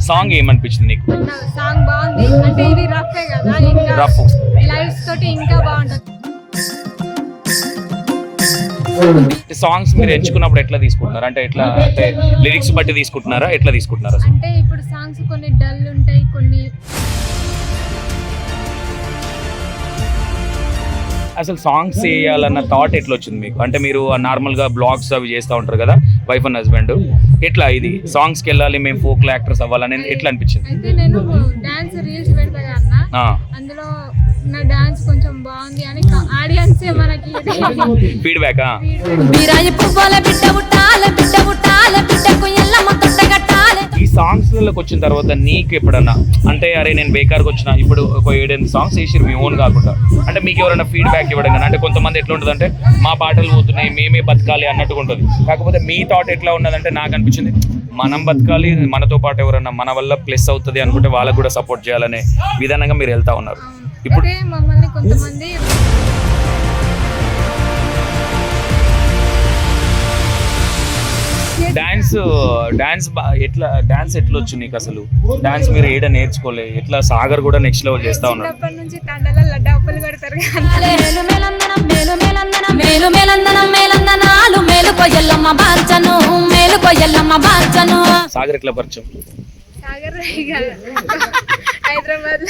Song ఏమనిపించింది నీకు? Song బాగుంది, అంటే ఇది రఫే కదా, ఇంకా రఫ్ లైవ్స్ తోటి ఇంకా బాగుంటది. సాంగ్స్ మీరు ఎంచుకున్నప్పుడు ఎట్లా తీసుకుంటున్నారు? అంటే ఎట్లా, అంటే లిరిక్స్ బట్టి తీసుకుంటున్నారా, ఎట్లా తీసుకుంటున్నారా? అంటే ఇప్పుడు సాంగ్స్ కొన్ని డల్ ఉంటాయి, కొన్ని అసలు సాంగ్స్ చేయాలన్న థాట్ ఎట్లా వచ్చింది మీకు? అంటే మీరు నార్మల్గా బ్లాగ్స్ అవి చేస్తూ ఉంటారు కదా, వైఫ్ అండ్ హస్బెండ్, ఎట్లా ఇది సాంగ్స్కి వెళ్ళాలి మేము ఫోక్ యాక్టర్స్ అవ్వాలని ఎట్లా అనిపించింది? అయితే నేను డాన్స్ రీల్స్ పెడతా కదా, అందులో నా డాన్స్ కొంచెం బాగుంది అని ఆడియన్స్ మనకి ఫీడ్బ్యాక్. ఈ సాంగ్స్లోకి వచ్చిన తర్వాత నీకు ఎప్పుడన్నా అంటే అరే నేను బేకార్కి వచ్చిన ఇప్పుడు ఒక 7-8 సాంగ్స్ వేసిరు మీ ఓన్ కాకుండా, అంటే మీకు ఎవరైనా ఫీడ్బ్యాక్ ఇవ్వడం కానీ, అంటే కొంతమంది ఎట్లా ఉంటుంది అంటే మా పాటలు పోతున్నాయి మేమే బతకాలి అన్నట్టుగా ఉంటుంది, కాకపోతే మీ థాట్ ఎట్లా ఉన్నదంటే నాకు అనిపించింది మనం బతకాలి, మనతో పాటు ఎవరైనా మన వల్ల ప్లస్ అవుతుంది అనుకుంటే వాళ్ళకు కూడా సపోర్ట్ చేయాలనే విధానంగా మీరు వెళ్తా ఉన్నారు. ఇప్పుడు మమ్మల్ని కొంతమంది డాన్స్ ఎట్లా వచ్చు నీకు? అసలు డాన్స్ మీరు ఏడ నేర్చుకోలే, ఎట్లా సాగర్ కూడా నెక్స్ట్ లెవెల్ చేస్తా ఉన్నారు. చిన్నప్పటి నుంచి తండలలో డబ్బులు కొడతారు సాగర్ ఎట్లా పరిచయం? సాగర్ హైదరాబాద్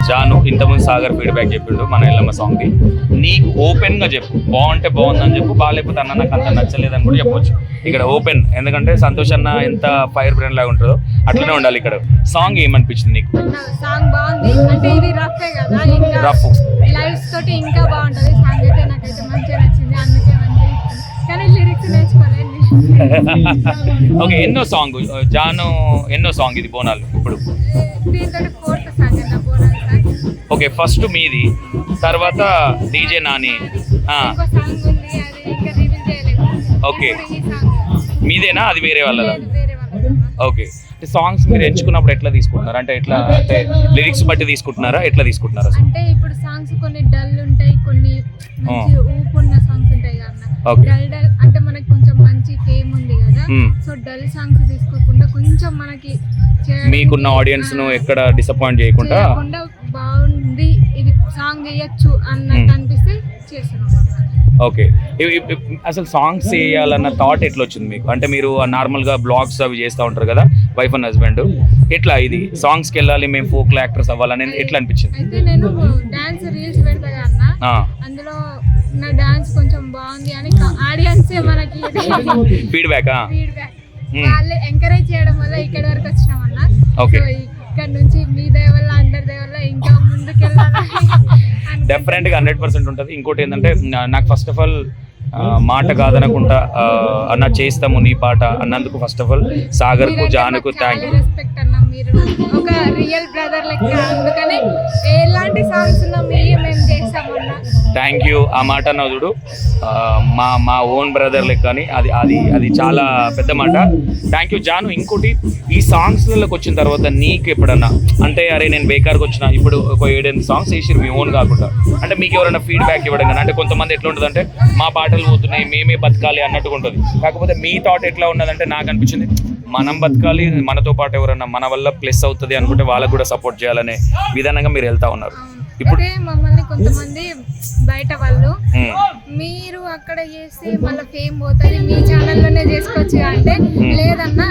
జాను ఇంతకుముందు సాగర్ ఫీడ్బ్యాక్ చెప్పిండు మన ఎల్లమ్మ సాంగ్కి, నీకు ఓపెన్గా చెప్పు, బాగుంటే బాగుందని చెప్పు, బాగాలేకపోతే అన్న నాకు అంత నచ్చలేదని కూడా చెప్పొచ్చు. ఇక్కడ ఓపెన్, ఎందుకంటే సంతోష్ అన్న ఎంత ఫైర్ బ్రాండ్ లాగా ఉంటుందో అట్లనే ఉండాలి. ఇక్కడ సాంగ్ ఏమనిపించింది నీకు? సాంగ్ బాగుంది, అంటే ఇది రఫే కదా, ఇంకా రఫ్ లైవ్స్ తోటి ఇంకా బాగుంటది. సాంగ్ అయితే నాకైతే మంచిగా నచ్చింది, అందుకే మంచిగా ఇస్తుంది, కానీ లిరిక్స్ నేర్చుకోలేదు. ఓకే, ఎన్నో సాంగ్ జాను, ఎన్నో సాంగ్ ఇది బోనాలు ఇప్పుడు? దీంతో 4th సాంగ్ అన్న బోనాలు సాంగ్. ఓకే, ఫస్ట్ మీది, తర్వాత డీజే నాని, ఇంకో సాంగ్ ఉంది, అది ఇంకా రివీల్ చేయలేదు. ఓకే, ఈ సాంగ్ మీదేనా అది వేరే వాళ్ళదా? వేరే వాళ్ళది. ఓకే, సాంగ్స్ మీరు ఎంచుకున్నప్పుడు ఎట్లా తీసుకుంటున్నారు? అంటే ఎట్లా, అంటే లిరిక్స్ బట్టి తీసుకుంటున్నారా, ఎట్లా తీసుకుంటున్నారా? అంటే ఇప్పుడు సాంగ్స్ కొన్ని డల్ ఉంటాయి, కొన్ని మంచి ఊపున్న సాంగ్స్ ఉంటాయి కదా. డల్ అంటే మనకి కొంచెం మంచి ఫేమ్ ఉంది కదా, సో డల్ సాంగ్స్ తీసుకోకుండా కొంచెం మనకి మీకున్న ఆడియన్స్ ను ఎక్కడ డిసప్పాయింట్ చేయకుండా బాగుంది ఇది సాంగ్ చేయొచ్చు అన్నట్టు అనిపిస్తే చేస్తున్నాం. ఓకే, అసలు సాంగ్స్ చేయాలన్న థాట్ ఎట్లా వచ్చింది మీకు? అంటే మీరు నార్మల్గా బ్లాగ్స్ అవి చేస్తూ ఉంటారు కదా, వైఫ్ అండ్ హస్బెండ్, ఎట్లా ఇది సాంగ్స్కి వెళ్ళాలి మేము ఫోక్ యాక్టర్స్ అవ్వాలని ఎట్లా అనిపించింది? అయితే నేను డాన్స్ రీల్స్ పెడతా కదా, అందులో నా డాన్స్ కొంచెం బాగుంది అని ఆడియన్స్ మనకి ఫీడ్బ్యాక్ వాళ్ళు ఎంకరేజ్ చేయడం వల్ల ఇక్కడ వరకు వచ్చినామన్నా. ఇక్కడ నుంచి మీ దయ వల్ల అందరి దయ వల్ల ఇంకా ముందుకు వెళ్ళాలని డెఫినెట్గా 100% ఉంటుంది. ఇంకోటి ఏంటంటే నాకు ఫస్ట్ ఆఫ్ ఆల్ మాట కాదనకుండా అన్న చేస్తాము నీ పాట అన్నందుకు ఫస్ట్ ఆఫ్ ఆల్ సాగర్కు జానుకు థ్యాంక్ యూ. రెస్పెక్ట్ అన్న, మీరు ఒక రియల్ బ్రదర్ లెక్క, అందుకనే ఎలాంటి సాంగ్స్ ఉన్నా మేము చేస్తామన్నా. Thank you. ఆ మాట నదుడు మా ఓన్ బ్రదర్ లెక్క అని, అది చాలా పెద్ద మాట. Thank you Janu. ఇంకోటి, ఈ సాంగ్స్లోకి వచ్చిన తర్వాత నీకు ఎప్పుడన్నా అంటే అరే నేను బేకార్కి వచ్చిన ఇప్పుడు ఒక 7-8 సాంగ్స్ వేసిరు మీ ఓన్ కాకుండా, అంటే మీకు ఎవరైనా ఫీడ్బ్యాక్ ఇవ్వడం కానీ, అంటే కొంతమంది ఎట్లా ఉంటుంది అంటే మా పాటలు పోతున్నాయి మేమే బతకాలి అన్నట్టుగా ఉంటుంది, కాకపోతే మీ థాట్ ఎట్లా ఉన్నదంటే నాకు అనిపించింది మనం బతకాలి, మనతో పాటు ఎవరైనా మన వల్ల ప్లస్ అవుతుంది అనుకుంటే వాళ్ళకు కూడా సపోర్ట్ చేయాలనే విధానంగా మీరు వెళ్తా ఉన్నారు. ఇప్పుడు మమ్మల్ని కొంతమంది బయట వాళ్ళు మీరు అక్కడ చేస్తే మళ్ళీ ఫేమ్ పోతుంది మీ ఛానల్లోనే చేసుకోవచ్చు అంటే, లేదన్నా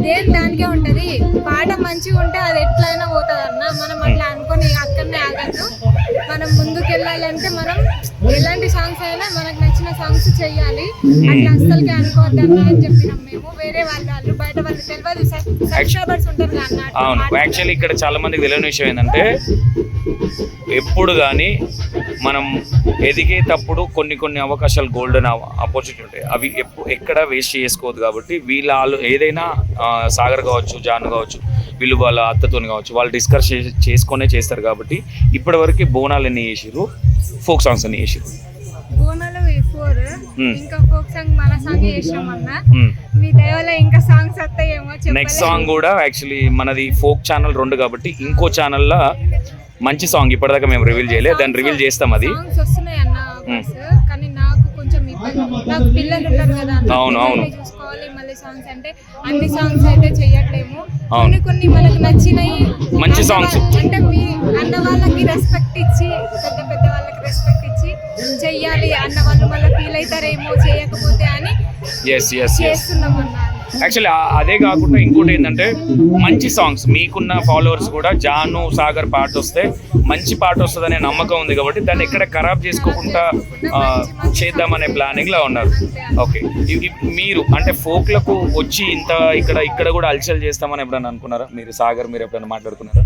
దేని దానికే ఉంటుంది, పాట మంచిగా ఉంటే అది ఎట్లయినా పోతుంది అన్న. మనం అట్లా అనుకుని అక్కడనే ఆగద్దు, మనం ముందుకు వెళ్ళాలంటే మనం ఎలాంటి సాంగ్స్ అయినా మనకు నచ్చిన సాంగ్స్ చెయ్యాలి, అట్లా అస్సలకి అనుకోవద్దన్నా అని చెప్పినాం మేము. వేరే వాళ్ళు బయట వాళ్ళు తెలియదు, సబ్స్క్రైబర్స్ ఉంటారు కదా. అవును, యాక్చువల్లీ ఇక్కడ చాలా మందికి తెలియని విషయం ఏంటంటే ఎప్పుడు కానీ మనం ఎదిగేటప్పుడు కొన్ని అవకాశాలు గోల్డెన్ ఆపర్చునిటీ ఉంటాయి, అవి ఎక్కడ వేస్ట్ చేసుకోవద్దు. కాబట్టి వీళ్ళు ఏదైనా సాగర్ కావచ్చు, జాను కావచ్చు, వీళ్ళు వాళ్ళ అత్తతోని కావచ్చు, వాళ్ళు డిస్కస్ చేసుకునే చేస్తారు. కాబట్టి ఇప్పటివరకు బోనాలు ఎన్ని చేసిరు, ఫోక్ సాంగ్స్ ఎన్ని చేసిరు? బోనాలు 4, ఇంకా ఫోక్ సాంగ్ మన సాంగ్ చేసామన్నా. మీ దయవల్ల ఇంకా సాంగ్స్ వస్తాయేమో. నెక్స్ట్ సాంగ్ కూడా యాక్చువల్లీ మనది ఫోక్ ఛానల్ 2 కాబట్టి ఇంకో ఛానల్లో మంచి సాంగ్ ఇప్పటిదాకా మేము రివీల్ చేయలేదు, దాన్ని రివీల్ చేస్తాం. అది వస్తున్నాయి అన్న, కానీ నాకు కొంచెం మనకు పిల్లలు ఉన్నారు కదా అన్న, అవును, అవును. పిల్లల్ని చూసుకోవాలి. మళ్ళీ సాంగ్స్ అంటే అన్ని సాంగ్స్ అయితే చెయ్యట్లేము, అవును. కొన్ని మనకు నచ్చినవి మంచి songs. అంటే మీ అన్న వాళ్ళకి రెస్పెక్ట్ ఇచ్చి, పెద్ద పెద్ద వాళ్ళకి రెస్పెక్ట్ ఇచ్చి చెయ్యాలి. అన్న వాళ్ళు మళ్ళీ ఫీల్ అవుతారేమో చేయకపోతే అని ఎస్ ఎస్ ఎస్ చేస్తున్నాం అన్న. యాక్చువల్లీ అదే కాకుండా ఇంకోటి ఏంటంటే మంచి సాంగ్స్ మీకున్న ఫాలోవర్స్ కూడా జాను సాగర్ పాట వస్తే మంచి పాట వస్తుందనే నమ్మకం ఉంది కాబట్టి దాన్ని ఎక్కడ ఖరాబ్ చేసుకోకుండా చేద్దామనే ప్లానింగ్ లో ఉన్నారు. ఓకే, మీరు అంటే ఫోక్లకు వచ్చి ఇంత ఇక్కడ కూడా అల్చల్ చేస్తామని ఎప్పుడైనా అనుకున్నారా మీరు? సాగర్ మీరు ఎప్పుడైనా మాట్లాడుకున్నారా?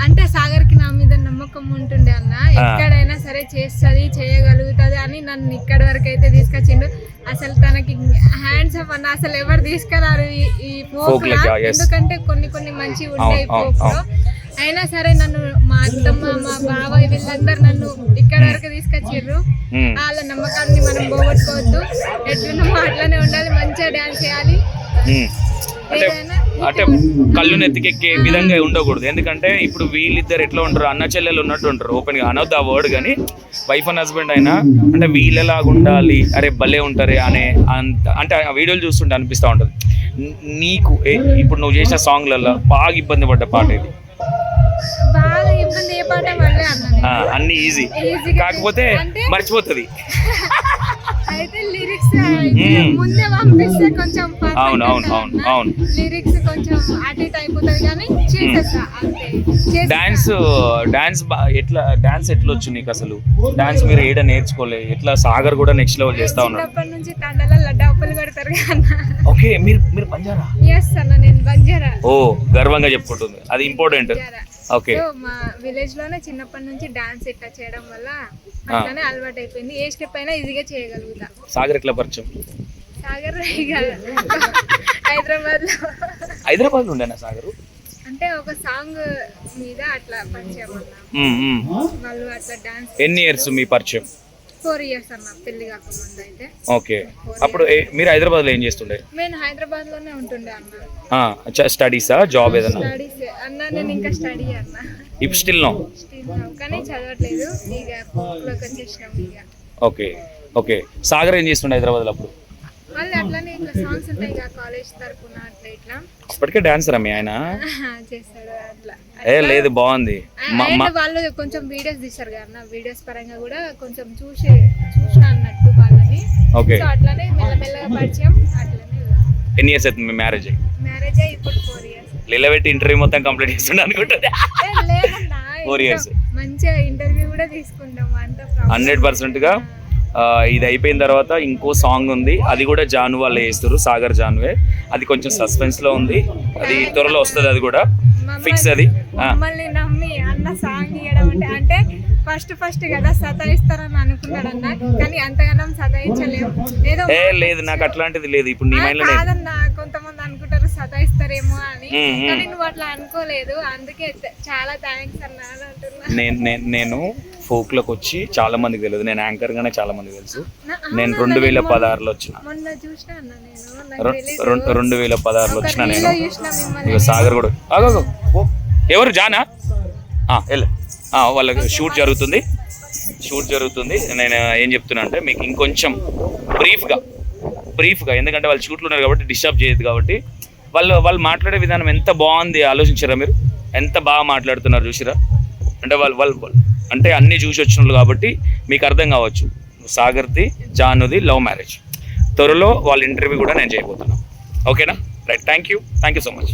అంటే సాగర్ కి నా మీద నమ్మకం ఉంటుండే అన్న, ఎక్కడైనా సరే చేస్తుంది చేయగలుగుతుంది అని నన్ను ఇక్కడి వరకు అయితే తీసుకొచ్చిండు. అసలు తనకి హ్యాండ్స్ అప్ అన్న, అసలు ఎవరు తీసుకురారు ఈ ఫోక్ లో, ఎందుకంటే కొన్ని మంచి ఉన్నాయి ఫోక్ లో. అయినా సరే నన్ను మా అత్తమ్మ మా బావ వీళ్ళందరూ నన్ను ఇక్కడ వరకు తీసుకొచ్చిర్రు. వాళ్ళ నమ్మకాన్ని మనం పోగొట్టుకోవద్దు, ఎట్లున్నామో అట్లనే ఉండాలి, మంచిగా డాన్స్ చేయాలి. అంటే కళ్ళు నెత్తికెక్కే విధంగా ఉండకూడదు. ఎందుకంటే ఇప్పుడు వీళ్ళిద్దరు ఎట్లా ఉంటారు, అన్న చెల్లెలు ఉన్నట్టు ఉంటారు. ఓపెన్ గా అనొద్దు ఆ వర్డ్, కానీ వైఫ్ అండ్ హస్బెండ్ అయినా అంటే వీళ్ళలాగా ఉండాలి, అరే భలే ఉంటారే అనే అంటే ఆ వీడియోలు చూస్తుంటే అనిపిస్తూ ఉంటుంది. నీకు ఇప్పుడు నువ్వు చేసిన సాంగ్లలో బాగా ఇబ్బంది పడ్డ పాట ఇది? బాగా ఇబ్బంది ఏ పాట పడలే అన్న, అన్ని ఈజీ, కాకపోతే మర్చిపోతుంది. అయితే లిరిక్స్ ముందే పంపిస్తే కొంచెం అవును అవును అవును అవును లిరిక్స్ కొంచెం అటు ఇటు అయిపోతుంది, కానీ చేసేస్తా అంతే. డాన్స్ ఎట్లా వచ్చు నీకు అసలు? డాన్స్ మీరు ఏడ నేర్చుకోలే, ఎట్లా సాగర్ కూడా నెక్స్ట్ లెవెల్ చేస్తా ఉన్నాడు. చిన్నప్పటి నుంచి తండలలో డబ్బులు కొడతారు కదా. ఓకే, మీరు బంజారా? ఎస్ అన్న, నేను బంజారా. ఓ, గర్వంగా చెప్పుకుంటుంది, అది ఇంపార్టెంట్. ఓకే, మా విలేజ్ లోనే చిన్నప్పటి నుంచి డాన్స్ ఇట్లా చేయడం వల్ల అట్లానే అలవాటు అయిపోయింది. ఏ స్టెప్ అయినా ఈజీగా చేయగలుగుతా. సాగర్ ఎట్లా పరిచయం? సాగర్ హైదరాబాద్ లో ఉండేనా సాగర్? అంటే ఒక సాంగ్ మీద అట్లా పరిచయం అన్న, వాళ్ళు అట్లా డాన్స్. ఎన్ని ఇయర్స్ మీ పరిచయం? 4 years అన్న, పెళ్లి కాకముందు అయితే. ఓకే, అప్పుడు మీరు హైదరాబాద్ లో ఏం చేస్తుండే? నేను హైదరాబాద్ లోనే ఉంటుండే అన్న. స్టడీసా, జాబ్ ఏదన్నా? స్టడీస్ అన్న, నేను ఇంకా స్టడీ అన్న. ఇప్పుడు స్టిల్ నో? కానీ చదవట్లేదు, ఇక లోకి వచ్చేసినాం ఇక. ఓకే ఓకే, సాగర్ ఏం చేస్తుండే హైదరాబాద్ లో అప్పుడు? వాళ్ళు అట్లానే ఇంకా సాంగ్స్ ఉంటాయి ఇక కాలేజ్ తరపున అట్లా ఇట్లా. ఇప్పటికే డాన్సర్ మీ ఆయన? చేస్తాడు అట్లా. లేదు, బాగుంది. వాళ్ళు కొంచెం వీడియోస్ తీస్తారు కదా, వీడియోస్ పరంగా కూడా కొంచెం చూసిన అన్నట్టు వాళ్ళని. సో అట్లానే మెల్లమెల్లగా పరిచయం అట్లనే. ఎన్ని ఇయర్స్ అవుతుంది మీ మ్యారేజ్ అయ్యి? మ్యారేజ్ అయ్యి ఇప్పుడు 4 years. లీలబెట్టి ఇంటర్వ్యూ మొత్తం కంప్లీట్ చేస్తుండే అనుకుంటుంది. 4 years మంచిగా ఇంటర్వ్యూ కూడా తీసుకుంటాం అంతా 100%గా. ఇది అయిపోయిన తర్వాత ఇంకో సాంగ్ ఉంది, అది కూడా జాను వాళ్ళే చేస్తారు, సాగర్ జానువే. అది కొంచెం సస్పెన్స్ లో ఉంది, అది త్వరలో వస్తుంది, అది కూడా ఫిక్స్. అది మమ్మల్ని నమ్మి అన్న సాంగ్ ఇవ్వడం అంటే ఫస్ట్ కదా సతాయిస్తారని అనుకున్నాడు అన్న, కానీ అంతగానం సతాయించలేము. ఏదో లేదు, నాకు అట్లాంటిది లేదు. ఇప్పుడు నీ మైండ్ లో కాదన్నా, కొంతమంది అనుకుంటారు సతాయిస్తారేమో అని, కానీ నువ్వు అట్లా అనుకోలేదు, అందుకే చాలా థ్యాంక్స్ అన్న అంటున్నా. నేను ఫోక్ లోకి వచ్చి చాలా మందికి తెలియదు, నేను యాంకర్ గానే చాలా మందికి తెలుసు. నేను 2016లో వచ్చిన, మొన్న చూసినా అన్న నేను, 2016లో వచ్చిన నేను. ఇక సాగర్ కూడా ఎవరు జానా వెళ్ళు, వాళ్ళకి షూట్ జరుగుతుంది. నేను ఏం చెప్తున్నా అంటే మీకు ఇంకొంచెం బ్రీఫ్గా, ఎందుకంటే వాళ్ళు షూట్లు ఉన్నారు కాబట్టి డిస్టర్బ్ చేయదు కాబట్టి. వాళ్ళు మాట్లాడే విధానం ఎంత బాగుంది ఆలోచించారా మీరు? ఎంత బాగా మాట్లాడుతున్నారు చూసిరా? అంటే వాళ్ళు అంటే అన్నీ చూసి వచ్చిన కాబట్టి మీకు అర్థం కావచ్చు. సాగర్ది జానుది లవ్ మ్యారేజ్, త్వరలో వాళ్ళ ఇంటర్వ్యూ కూడా నేను చేయబోతున్నాను. ఓకేనా? Right, thank you so much.